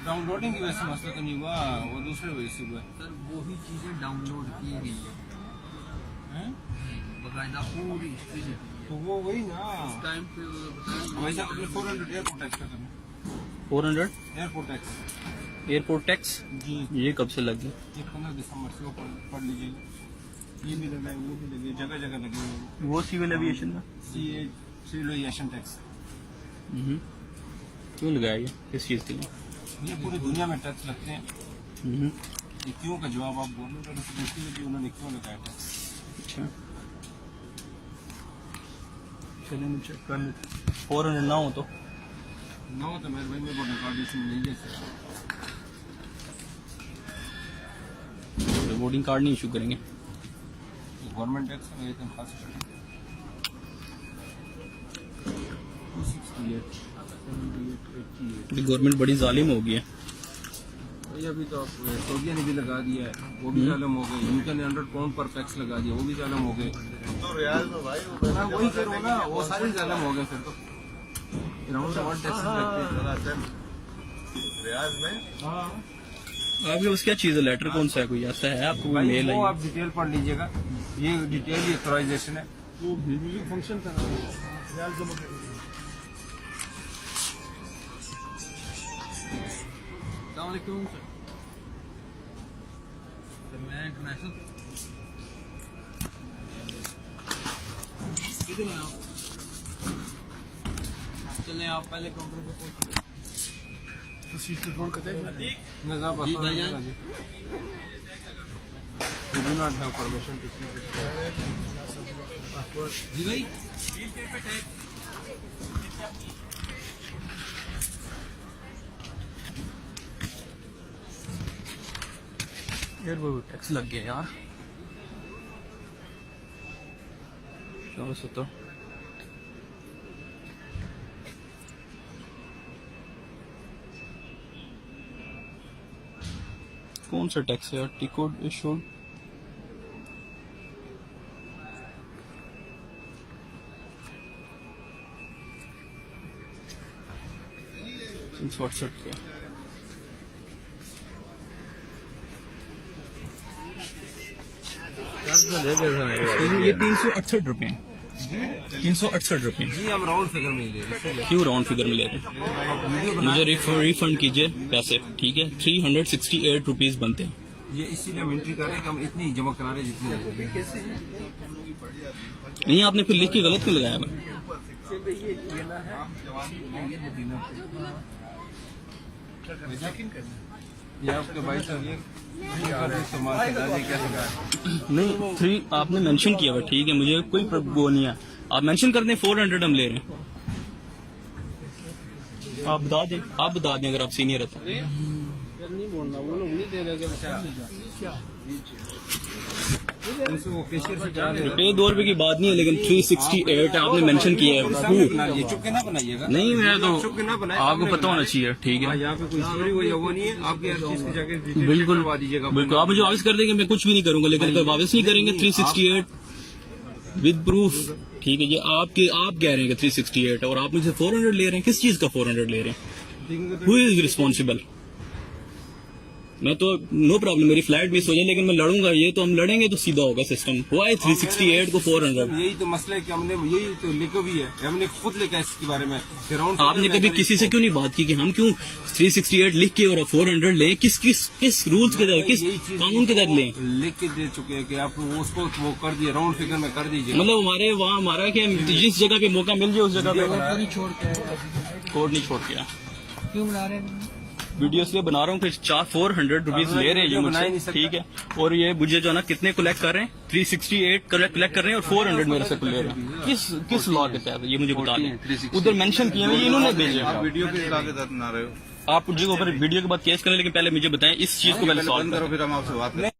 Downloading की वजह से मसला तो नहीं हुआ, वो दूसरे वजह से हुआ सर। वही चीजें डाउनलोड की गई है, बकायदा पूरी हिस्ट्री से। तो वो वही ना टाइम पे वैसे अपने 400 एयरपोर्ट टैक्स का करना। 400 एयरपोर्ट टैक्स एयरपोर्ट टैक्स जी, ये कब से लग गया? ये 15 दिसंबर से वो पढ़ लीजिएगा। ये भी लगा है, वो भी लगे, जगह जगह लगे हुए हैं। वो सिविल एविएशन का सिविल एविएशन टैक्स क्यों लगाया ये, किस चीज़ के लिए? ये पूरी दुनिया में टैक्स लगते हैं। हम्म, ये क्यों का जवाब आप बोलो तो देखिए कि उन्होंने क्यों लगाया टैक्स। अच्छा चलिए मैं चेक कर लेते। 400 ना हो तो ना हो तो मेरे भाई में बोर्ड कार्ड नहीं दे सकता। वोटिंग कार्ड नहीं इशू करेंगे। गवर्नमेंट टैक्स में एकदम खास 268 गवर्नमेंट बड़ी जालिम हो गई है। ये अभी तो सऊदीया ने भी लगा दिया है, वो भी जालिम हो गए। यूके ने 100 पाउंड पर टैक्स लगा दिया, वो भी जालिम हो गए। तो रियाज में भाई मैं वही कह रहा हूँ ना, वो सारे जालिम हो गए। फिर तो राउंड अबाउट टैक्स लगते हैं रियाज में। हाँ आपके पास क्या चीज़ है? लेटर कौन सा है? कोई ऐसा है आपको? कोई मेल वो है? आप डिटेल पढ़ लीजिएगा, ये डिटेल ऑथराइजेशन है। वो फंक्शन का अस्सलामुअलैकुम सर। मैं इंटरनेशनल किधर हैं आप? चलें आप पहले काउंटर पे पहुंचिए। तो सीट पे फोन करते हैं जी भाईजान। do not have permission to see this. जी भाई यार वो टैक्स लग गया यार। चलो सत्तर कौन सा टैक्स है यार? टिकट इशूड व्हाट्सएप पे ये 368 रुपये 368 रुपये। जी हम राउंड फिगर में ही ले रहे हैं। क्यों राउंड फिगर में ले रहे हैं? मुझे रिफंड कीजिए पैसे, ठीक है? 368 रुपीज बनते हैं। ये इसीलिए हम एंट्री कर रहे हैं कि हम इतनी जमा करा रहे हैं जितनी नहीं, आपने फिर लिख के गलत क्यों लगाया? ये आपके भाई साहब ये इस्तेमाल कर रहे हैं, कैसे गा नहीं 3 आपने मेंशन किया हुआ, ठीक है? मुझे कोई वो नहीं है। आप मेंशन कर दें 400 हम ले रहे हैं। आप बता दें अगर आप सीनियर है तो। नहीं बोलना, वो लोग नहीं दे रहे। रुपये 2 रुपए की बात नहीं है, लेकिन 368 आपने मेंशन किया है। चुप के ना बनाइएगा। नहीं मैं तो चुप के ना बनाए, आपको पता होना चाहिए, ठीक है? यहाँ पे कोई स्टोरी वो या वो नहीं है। आपकी हर चीज की जाके बिल्कुल करवा दीजिएगा। बिल्कुल, आप मुझे वापस कर देंगे, मैं कुछ भी नहीं करूंगा। लेकिन अगर वापस नहीं करेंगे 368 विद प्रूफ, ठीक है? ये आप कह रहे हैं कि 368 और आप मुझे 400 ले रहे हैं। किस चीज का 400 ले रहे हैं? Who is responsible? मैं तो नो प्रॉब्लम, मेरी फ्लाइट मिस हो जाए, लेकिन मैं लड़ूंगा। ये तो हम लड़ेंगे तो सीधा होगा सिस्टम। हुआ है 368 को 400। यही तो मसला है कि हमने यही तो लिखा भी है, हमने खुद लिखा है इसके बारे में। आपने कभी किसी से क्यों नहीं बात की कि हम क्यों 368 लिख के और 400 लें? किस रूल्स के तहत, किस कानून के तहत लें? लिख के दे चुके हैं कि आप उसको वो कर दिए, राउंड फिगर में कर दीजिए। मतलब हमारे वहाँ हमारा क्या, जिस जगह पे मौका मिल जाए उस जगह पे कोड नहीं छोड़ के क्यों बना रहे हैं? वीडियो इसलिए बना रहा हूँ कि 400 रुपीज ले रहे हैं ये मुझसे, ठीक है? और ये मुझे जो है ना कितने कलेक्ट कर रहे हैं? 368 कलेक्ट कर रहे हैं और 400 मेरे से ले रहे हैं। किस लॉ के तहत ये मुझे बता दें। उधर मेंशन किए हुए, इन्होंने भेजे। आप वीडियो के तहत बना रहे हो। आप मुझे ऊपर वीडियो के बाद केस करें, लेकिन पहले मुझे बताएं इस चीज को पहले सॉल्व करो, फिर हम आपसे बात करें।